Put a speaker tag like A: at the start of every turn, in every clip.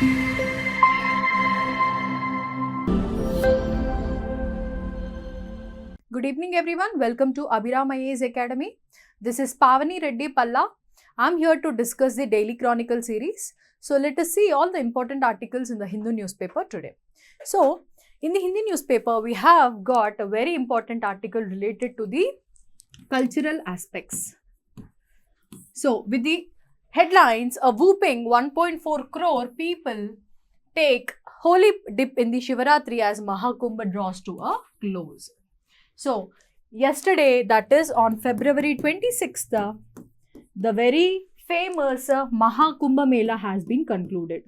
A: Good evening everyone. Welcome to Abhiram IAS Academy. This is Pavani Reddy Palla. I'm here to discuss the Daily Chronicle series. So let us see all the important articles in the Hindu newspaper today. So in the Hindi newspaper, we have got a very important article related to the cultural aspects. So with the headlines, a whooping 1.4 crore people take holy dip in the Shivaratri as Mahakumbh draws to a close. So yesterday, that is on February 26th, the very famous Mahakumbh Mela has been concluded.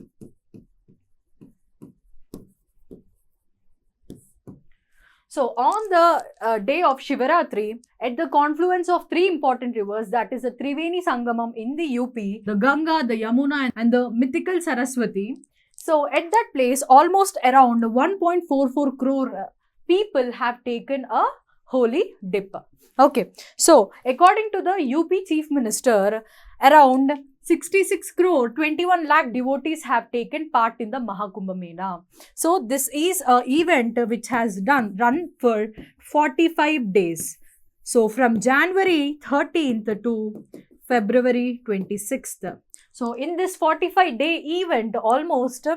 A: So on the day of Shivaratri, at the confluence of three important rivers, that is the Triveni Sangamam in the UP, the Ganga, the Yamuna and the mythical Saraswati. So at that place, almost around 1.44 crore people have taken a holy dip. Okay, so according to the UP Chief Minister, around 66 crore 21 lakh devotees have taken part in the Mahakumbh Mela. So this is an event which has run for 45 days. So from January 13th to February 26th. So in this 45-day event, almost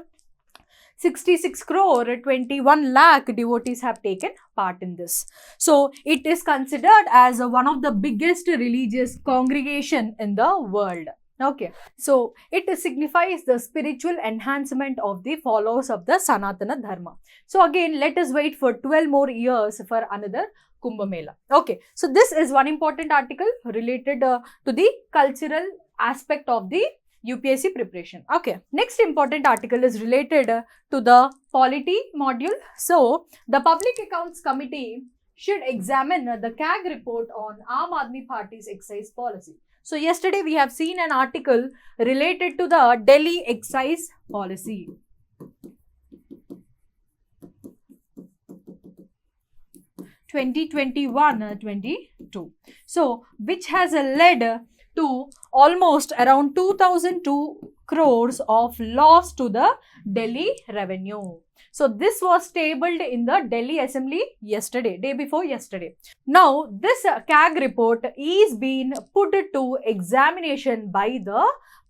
A: 66 crore 21 lakh devotees have taken part in this. So it is considered as one of the biggest religious congregation in the world. Okay, so it signifies the spiritual enhancement of the followers of the Sanatana Dharma. So again, let us wait for 12 more years for another Kumbh Mela. Okay, so this is one important article related to the cultural aspect of the UPSC preparation. Okay, next important article is related to the polity module. So the Public Accounts Committee should examine the CAG report on Aam Aadmi Party's excise policy. So yesterday we have seen an article related to the Delhi excise policy. (2021-22). So which has led to almost around 2002 crores of loss to the Delhi revenue. So this was tabled in the Delhi Assembly yesterday, day before yesterday. Now this CAG report is being put to examination by the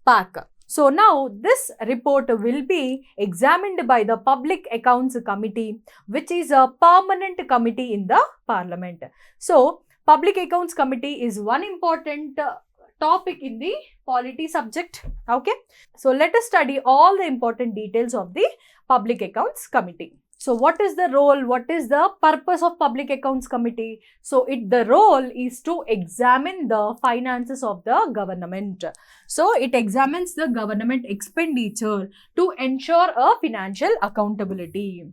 A: PAC. So now this report will be examined by the Public Accounts Committee, which is a permanent committee in the Parliament. So Public Accounts Committee is one important topic in the polity subject. Okay, so let us study all the important details of the Public Accounts Committee. So what is the role, what is the purpose of Public Accounts Committee? So the role is to examine the finances of the government. So it examines the government expenditure to ensure a financial accountability.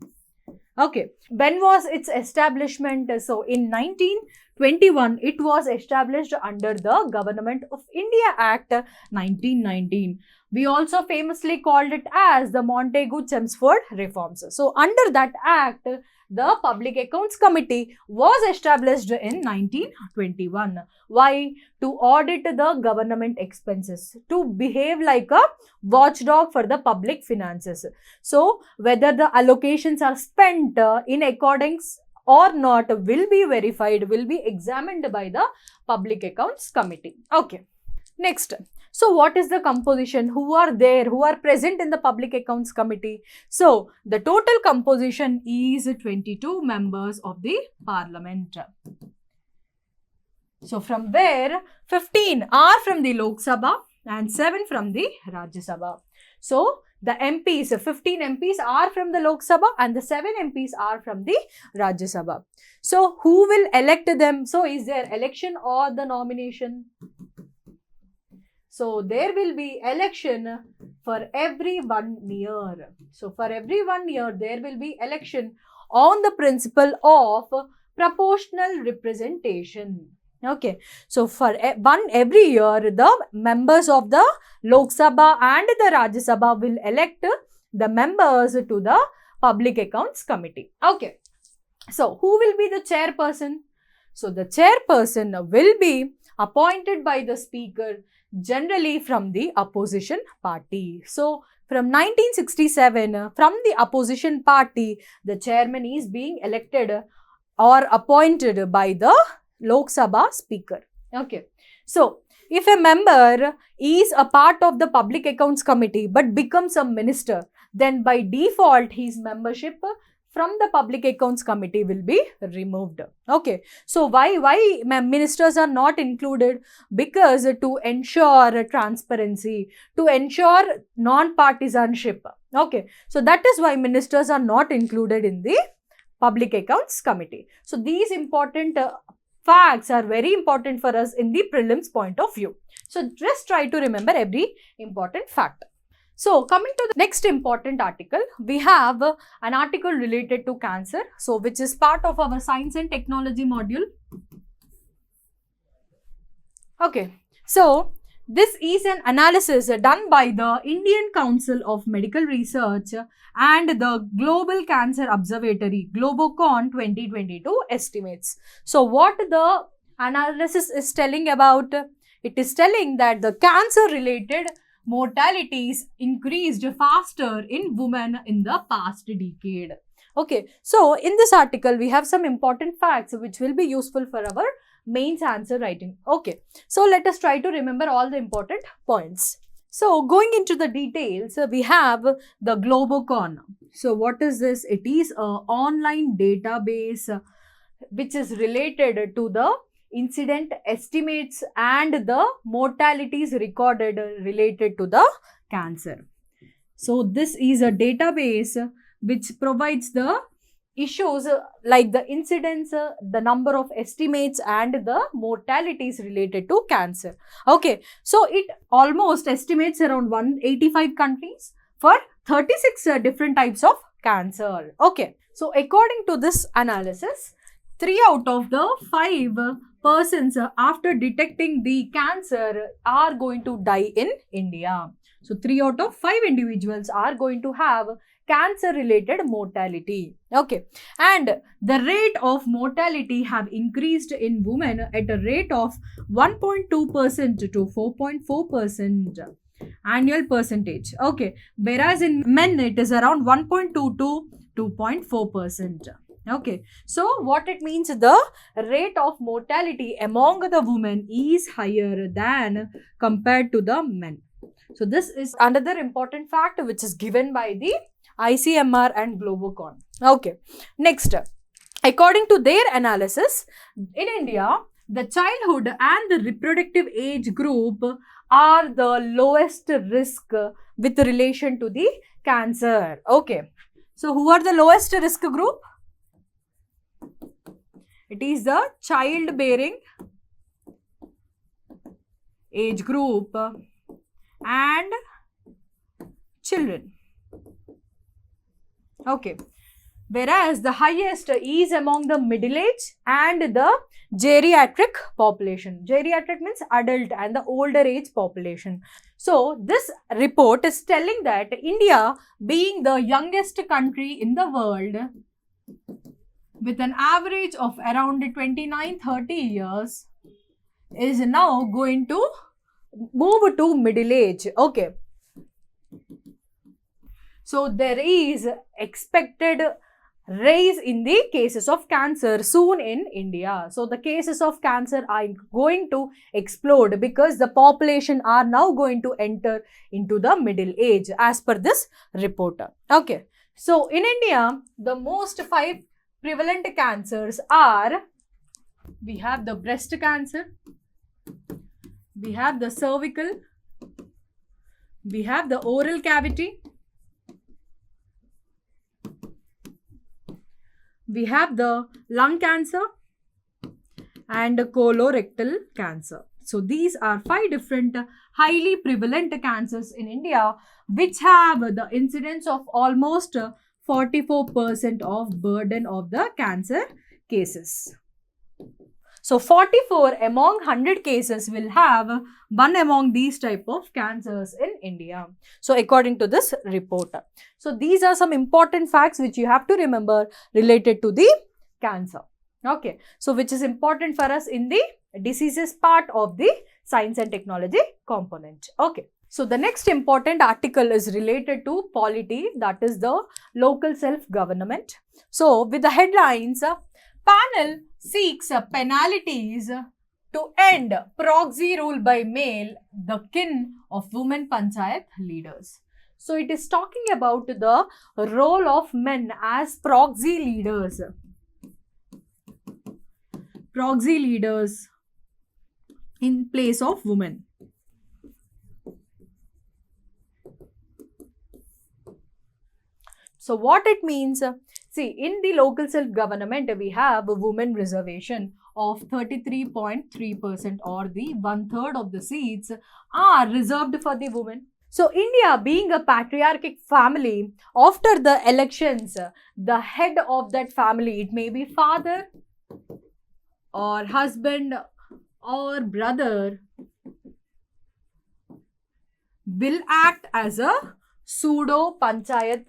A: Okay, when was its establishment? So in 1921, it was established under the Government of India Act 1919. We also famously called it as the Montagu-Chelmsford Reforms. So under that act, the Public Accounts Committee was established in 1921. Why? To audit the government expenses, to behave like a watchdog for the public finances. So whether the allocations are spent in accordance or not will be verified, will be examined by the Public Accounts Committee. Okay. Next. So what is the composition? Who are there? Who are present in the Public Accounts Committee? So the total composition is 22 members of the Parliament. So from where 15 are from the Lok Sabha and 7 from the Rajya Sabha. So the MPs, 15 MPs are from the Lok Sabha and the 7 MPs are from the Rajya Sabha. So who will elect them? So is there election or the nomination? So there will be election for every 1 year. So for every 1 year, there will be election on the principle of proportional representation. Okay. So for every year, the members of the Lok Sabha and the Rajya Sabha will elect the members to the Public Accounts Committee. Okay. So who will be the chairperson? So the chairperson will be appointed by the speaker, generally from the opposition party. So from 1967, from the opposition party, the chairman is being elected or appointed by the Lok Sabha Speaker. Okay. So, if a member is a part of the Public Accounts Committee but becomes a minister, then by default his membership from the Public Accounts Committee will be removed. Okay. So, why ministers are not included? Because to ensure transparency, to ensure non-partisanship. Okay. So, that is why ministers are not included in the Public Accounts Committee. So, these important facts are very important for us in the prelims point of view. So, just try to remember every important fact. So, coming to the next important article, we have an article related to cancer, so which is part of our science and technology module. Okay, so this is an analysis done by the Indian Council of Medical Research and the Global Cancer Observatory, Globocon 2022 estimates. So, what the analysis is telling about? It is telling that the cancer-related mortalities increased faster in women in the past decade. Okay, so in this article, we have some important facts which will be useful for our mains answer writing. Okay, so let us try to remember all the important points. So going into the details, we have the Globocon. So what is this? It is an online database which is related to the incident estimates and the mortalities recorded related to the cancer. So this is a database which provides the issues like the incidence, the number of estimates and the mortalities related to cancer. Okay, so it almost estimates around 185 countries for 36 different types of cancer. Okay, so according to this analysis, 3 out of the 5 persons after detecting the cancer are going to die in India. So 3 out of 5 individuals are going to have cancer related mortality. Okay, and the rate of mortality have increased in women at a rate of 1.2% to 4.4% annual percentage. Okay, whereas in men it is around 1.2 to 2.4%. Okay, so what it means, the rate of mortality among the women is higher than compared to the men. So this is another important fact which is given by the ICMR and Globocon. Okay, next, according to their analysis, in India, the childhood and the reproductive age group are the lowest risk with relation to the cancer. Okay, so who are the lowest risk group? It is the childbearing age group and children. Okay, whereas the highest is among the middle age and the geriatric population. Geriatric means adult and the older age population. So this report is telling that India, being the youngest country in the world with an average of around 29-30 years, is now going to move to middle age. Okay, so there is expected rise in the cases of cancer soon in India. So the cases of cancer are going to explode because the population are now going to enter into the middle age as per this report. Okay, so in India, the most 5 prevalent cancers are, we have the breast cancer, we have the cervical, we have the oral cavity, we have the lung cancer and colorectal cancer. So these are 5 different highly prevalent cancers in India which have the incidence of almost 44% of burden of the cancer cases. So 44 among 100 cases will have one among these type of cancers in India. So according to this report. So these are some important facts which you have to remember related to the cancer. Okay, so which is important for us in the diseases part of the science and technology component. Okay. So the next important article is related to polity, that is the local self-government. So with the headlines, panel seeks penalties to end proxy rule by male, the kin of women panchayat leaders. So it is talking about the role of men as proxy leaders. Proxy leaders in place of women. So what it means, see, in the local self-government, we have a women reservation of 33.3%, or the 1/3 of the seats are reserved for the women. So India being a patriarchal family, after the elections, the head of that family, it may be father or husband or brother, will act as a pseudo panchayat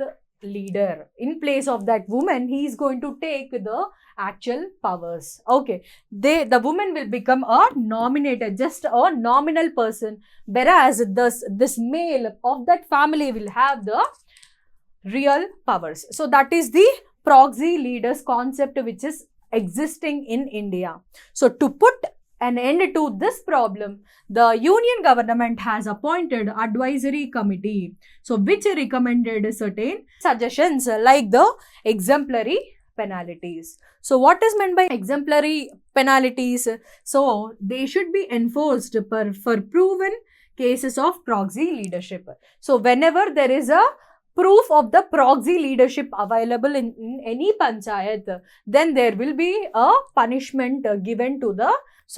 A: leader. In place of that woman, he is going to take the actual powers. Okay, the woman will become a nominator, just a nominal person, whereas this male of that family will have the real powers. So that is the proxy leaders concept which is existing in India. So to put an end to this problem, the union government has appointed advisory committee, so which recommended certain suggestions like the exemplary penalties. So what is meant by exemplary penalties? So they should be enforced for proven cases of proxy leadership. So whenever there is a proof of the proxy leadership available in any panchayat, then there will be a punishment given to the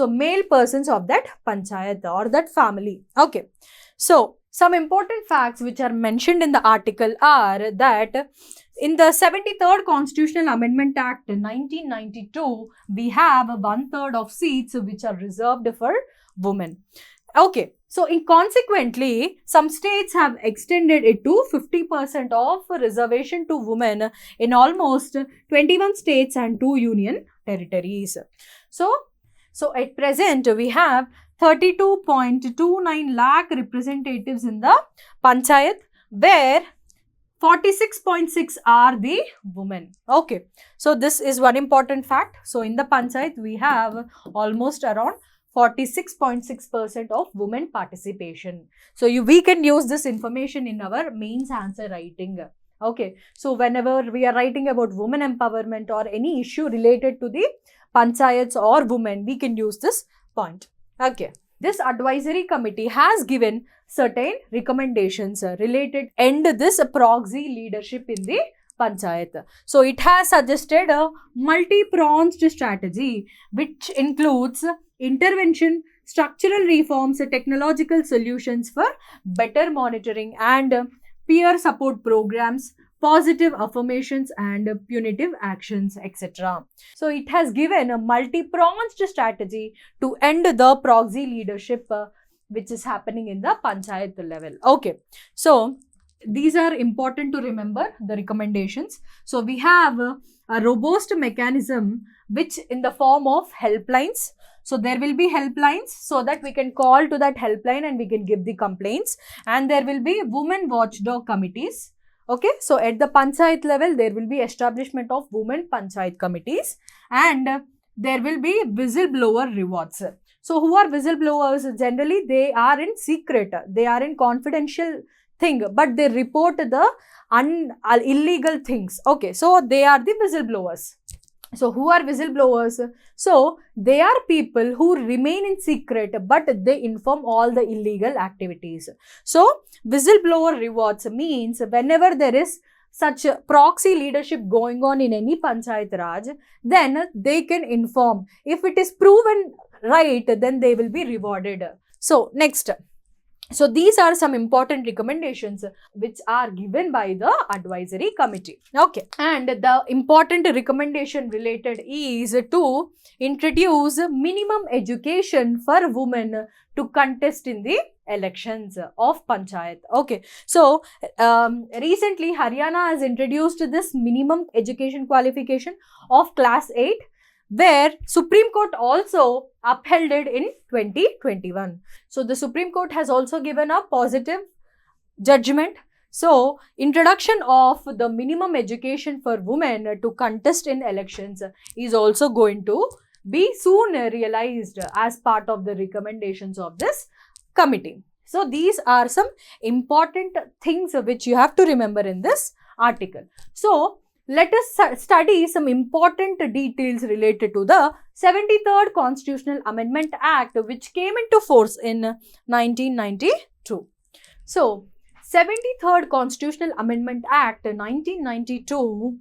A: male persons of that panchayat or that family. Okay, so some important facts which are mentioned in the article are that in the 73rd Constitutional Amendment Act 1992, we have 1/3 of seats which are reserved for women. Okay, so consequently, some states have extended it to 50% of reservation to women in almost 21 states and 2 union territories. So at present, we have 32.29 lakh representatives in the panchayat, where 46.6 are the women. Okay, so this is one important fact. So in the panchayat, we have almost around 46.6% of women participation. So we can use this information in our mains answer writing. Okay, so whenever we are writing about women empowerment or any issue related to the panchayats or women, we can use this point. Okay, this advisory committee has given certain recommendations related end this proxy leadership in the panchayat. So it has suggested a multi-pronged strategy which includes intervention, structural reforms, technological solutions for better monitoring and peer support programs, positive affirmations and punitive actions, etc. So it has given a multi-pronged strategy to end the proxy leadership which is happening in the panchayat level. Okay, so these are important to remember, the recommendations. So we have a robust mechanism which in the form of helplines. So there will be helplines so that we can call to that helpline and we can give the complaints, and there will be women watchdog committees. Okay, so at the panchayat level, there will be establishment of women panchayat committees, and there will be whistleblower rewards. So who are whistleblowers? Generally, they are in secret, they are in confidential thing, but they report the illegal things. Okay, so they are the whistleblowers. So who are whistleblowers? So they are people who remain in secret, but they inform all the illegal activities. So whistleblower rewards means whenever there is such a proxy leadership going on in any panchayat raj, then they can inform. If it is proven right, then they will be rewarded. So next. So these are some important recommendations which are given by the advisory committee. Okay, and the important recommendation related is to introduce minimum education for women to contest in the elections of panchayat. Okay, so recently Haryana has introduced this minimum education qualification of class 8, where Supreme Court also upheld it in 2021. So the Supreme Court has also given a positive judgment. So introduction of the minimum education for women to contest in elections is also going to be soon realized as part of the recommendations of this committee. So these are some important things which you have to remember in this article. So let us study some important details related to the 73rd Constitutional Amendment Act, which came into force in 1992. So 73rd Constitutional Amendment Act 1992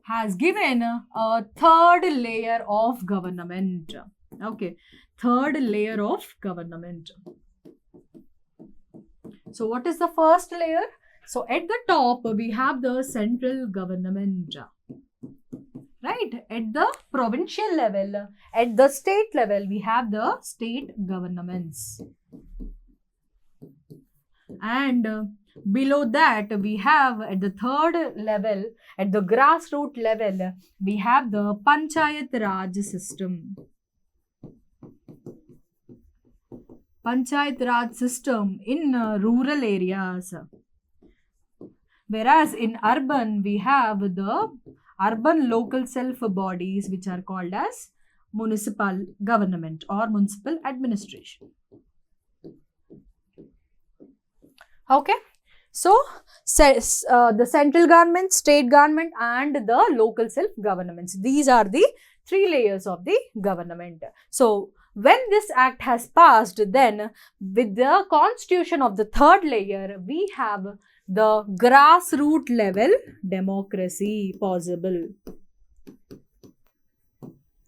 A: has given a third layer of government. Okay, third layer of government. So what is the first layer? So at the top we have the central government, right? At the provincial level, at the state level, we have the state governments. And below that, we have at the third level, at the grassroots level, we have the Panchayat Raj system. Panchayat Raj system in rural areas. Whereas in urban, we have the urban local self bodies, which are called as municipal government or municipal administration. Okay. So, the central government, state government and the local self-governments. These are the three layers of the government. So, when this act has passed, then with the constitution of the third layer, we have the grassroots level democracy possible.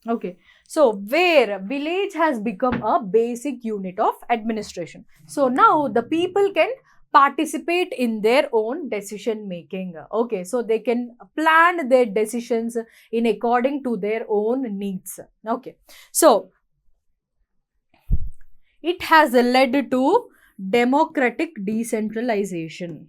A: Okay. So, where village has become a basic unit of administration. So, now the people can participate in their own decision making. Okay, so they can plan their decisions in according to their own needs. Okay, so it has led to democratic decentralization.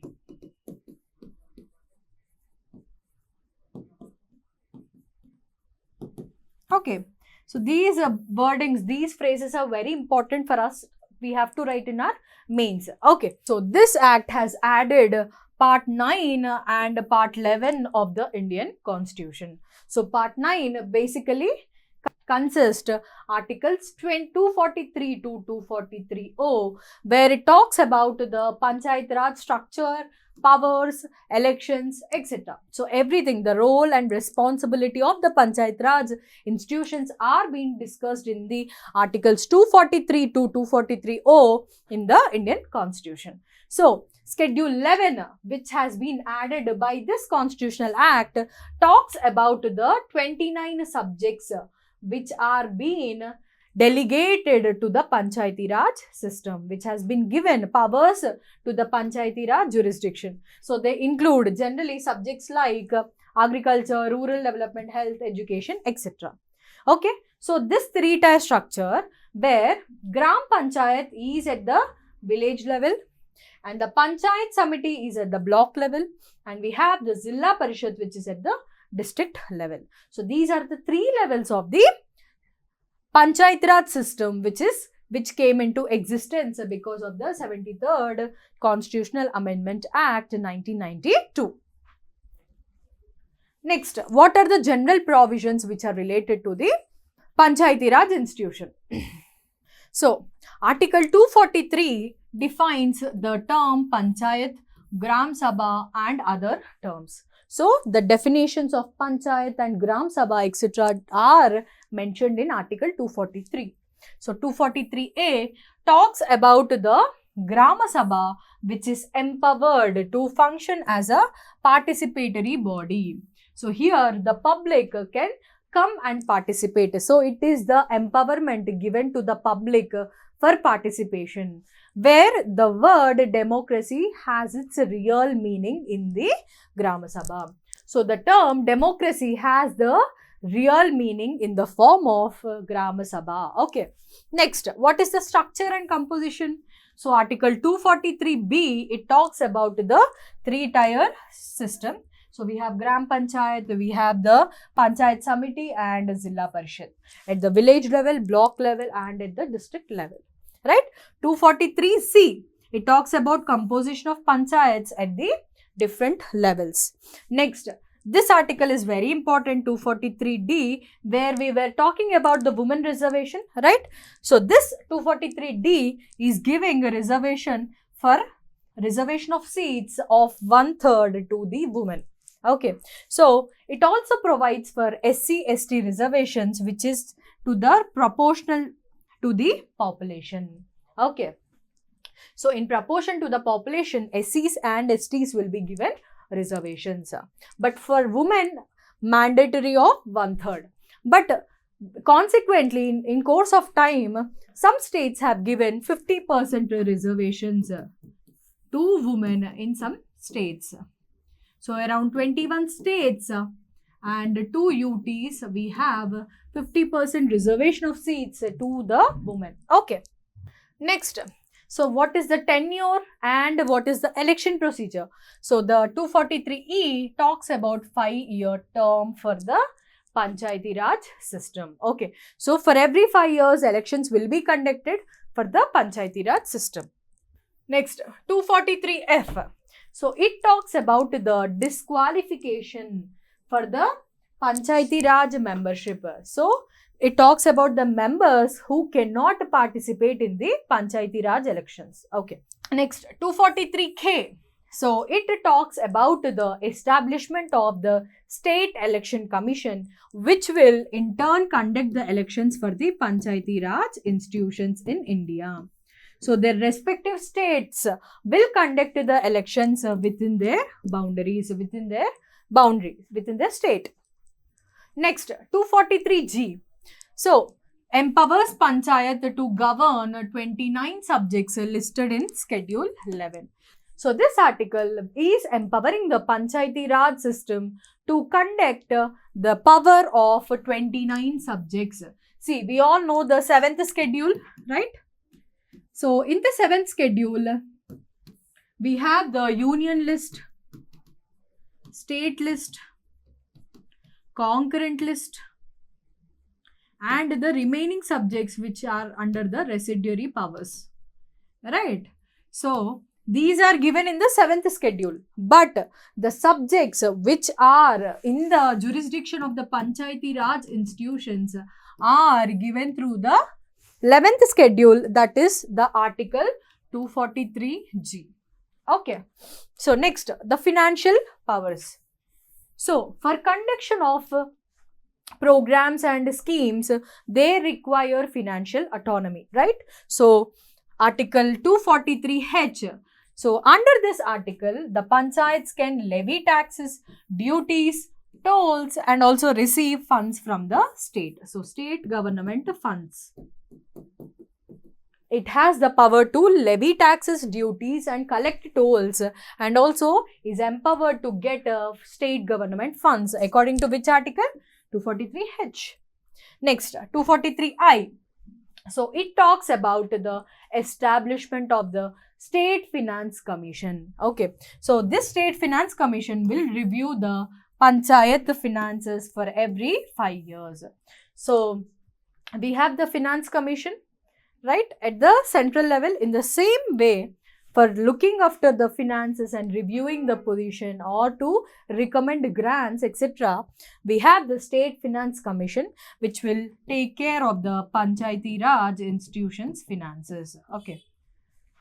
A: Okay, so these wordings, these phrases are very important for us. We have to write in our mains. Okay, so this act has added part 9 and part 11 of the Indian Constitution. So part 9 basically consists articles 243 to 243O, where it talks about the Panchayat Raj structure, powers, elections, etc. So everything, the role and responsibility of the Panchayat Raj institutions are being discussed in the articles 243 to 243O in the Indian Constitution. So Schedule 11, which has been added by this Constitutional Act, talks about the 29 subjects which are being delegated to the Panchayati Raj system, which has been given powers to the Panchayati Raj jurisdiction. So they include generally subjects like agriculture, rural development, health, education, etc. Okay, so this three-tier structure where Gram Panchayat is at the village level and the Panchayat Samiti is at the block level, and we have the Zilla Parishad which is at the district level. So these are the three levels of the Panchayat Raj system which came into existence because of the 73rd Constitutional Amendment Act 1992. Next, what are the general provisions which are related to the Panchayati Raj institution? So, Article 243 defines the term Panchayat, Gram Sabha and other terms. So, the definitions of Panchayat and Gram Sabha etc. are mentioned in Article 243. So, 243A talks about the Grama Sabha, which is empowered to function as a participatory body. So, here the public can come and participate. So, it is the empowerment given to the public for participation, where the word democracy has its real meaning in the Grama Sabha. So, the term democracy has the real meaning in the form of Grama Sabha. Okay. Next, what is the structure and composition? So, Article 243B, it talks about the three-tier system. So we have Gram Panchayat, we have the Panchayat Samiti and Zilla Parishad at the village level, block level and at the district level, right? 243C, it talks about composition of panchayats at the different levels. Next, this article is very important, 243D, where we were talking about the women reservation, right? So this 243D is giving a reservation for reservation of seats of 1/3 to the women. Okay, so it also provides for SC/ST reservations, which is to the proportional to the population. Okay, so in proportion to the population, SCs and STs will be given reservations, but for women mandatory of 1/3. But consequently, in course of time, some states have given 50% reservations to women in some states. So around 21 states and 2 UTs, we have 50% reservation of seats to the women. Okay. Next, so what is the tenure and what is the election procedure? So the 243E talks about 5-year term for the Panchayati Raj system. Okay, so for every 5 years, elections will be conducted for the Panchayati Raj system. Next, 243F. So it talks about the disqualification for the Panchayati Raj membership. So it talks about the members who cannot participate in the Panchayati Raj elections. Okay. Next, 243K. So it talks about the establishment of the State Election Commission, which will in turn conduct the elections for the Panchayati Raj institutions in India. So their respective states will conduct the elections within their boundaries, within their state. Next, 243G. So empowers Panchayat to govern 29 subjects listed in Schedule 11. So this article is empowering the Panchayati Raj system to conduct the power of 29 subjects. See, we all know the 7th schedule, right? So in the 7th schedule, we have the union list, state list, concurrent list, and the remaining subjects which are under the residuary powers, right? So these are given in the 7th schedule, but the subjects which are in the jurisdiction of the Panchayati Raj institutions are given through the 11th schedule, that is the article 243G. Okay, so next, the financial powers. So for conduction of programs and schemes, they require financial autonomy, right? So article 243H. So under this article, the panchayats can levy taxes, duties, tolls and also receive funds from the state. So state government funds. It has the power to levy taxes, duties and collect tolls, and also is empowered to get state government funds, according to which article? 243H. Next, 243I. So it talks about the establishment of the State Finance Commission. Okay, so this State Finance Commission will review the panchayat finances for every 5 years. So we have the Finance Commission, right, at the central level. In the same way, for looking after the finances and reviewing the position or to recommend grants, etc., we have the State Finance Commission, which will take care of the Panchayati Raj institutions' finances. Okay.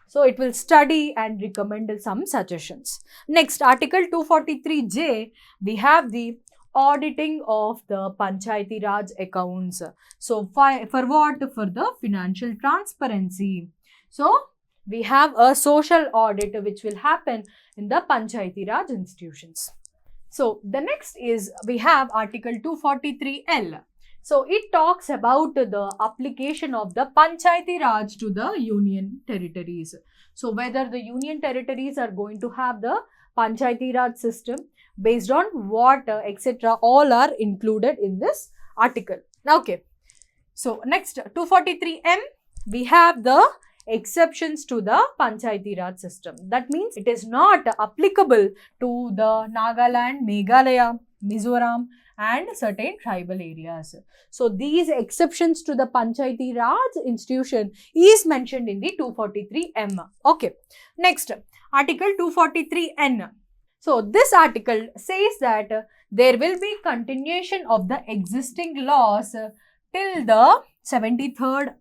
A: So it will study and recommend some suggestions. Next, Article 243J, we have the auditing of the Panchayati Raj accounts. So for what? For the financial transparency. So we have a social audit which will happen in the Panchayati Raj institutions. So the next is we have Article 243L. So it talks about the application of the Panchayati Raj to the union territories. So whether the union territories are going to have the Panchayati Raj system, based on what, etc., all are included in this article. Okay. So next, 243M, we have the exceptions to the Panchayati Raj system. That means it is not applicable to the Nagaland, Meghalaya, Mizoram and certain tribal areas. So these exceptions to the Panchayati Raj institution is mentioned in the 243M. Okay. Next, Article 243N. So this article says that there will be continuation of the existing laws till the 73rd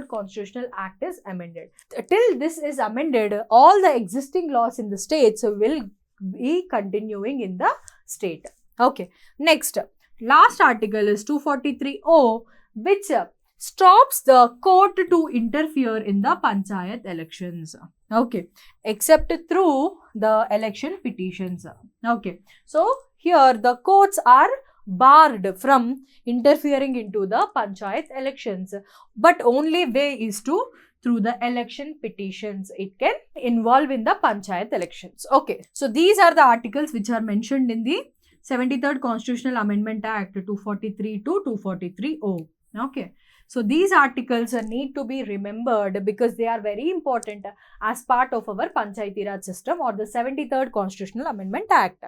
A: Constitutional Act is amended. Till this is amended, all the existing laws in the states will be continuing in the state. Okay. Next, last article is 243O, which stops the court to interfere in the panchayat elections. Okay. Except through the election petitions. Okay. So here the courts are barred from interfering into the panchayat elections, but only way is through the election petitions. It can involve in the panchayat elections. Okay. So these are the articles which are mentioned in the 73rd Constitutional Amendment Act 243 to 243O. Okay. So these articles need to be remembered because they are very important as part of our Panchayati Raj system or the 73rd Constitutional Amendment Act.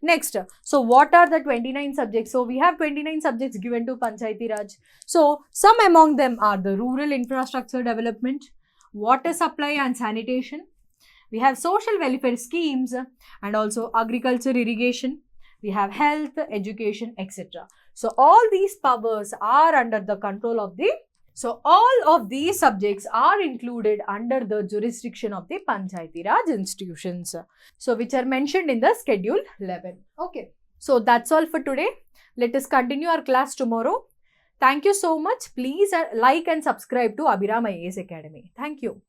A: Next, so what are the 29 subjects? So we have 29 subjects given to Panchayati Raj. So some among them are the rural infrastructure development, water supply and sanitation. We have social welfare schemes and also agriculture irrigation. We have health, education, etc. So all these powers are under the control of the, so all of these subjects are included under the jurisdiction of the Panchayati Raj institutions. So which are mentioned in the Schedule 11. Okay. So that's all for today. Let us continue our class tomorrow. Thank you so much. Please like and subscribe to Abhiram IAS Academy. Thank you.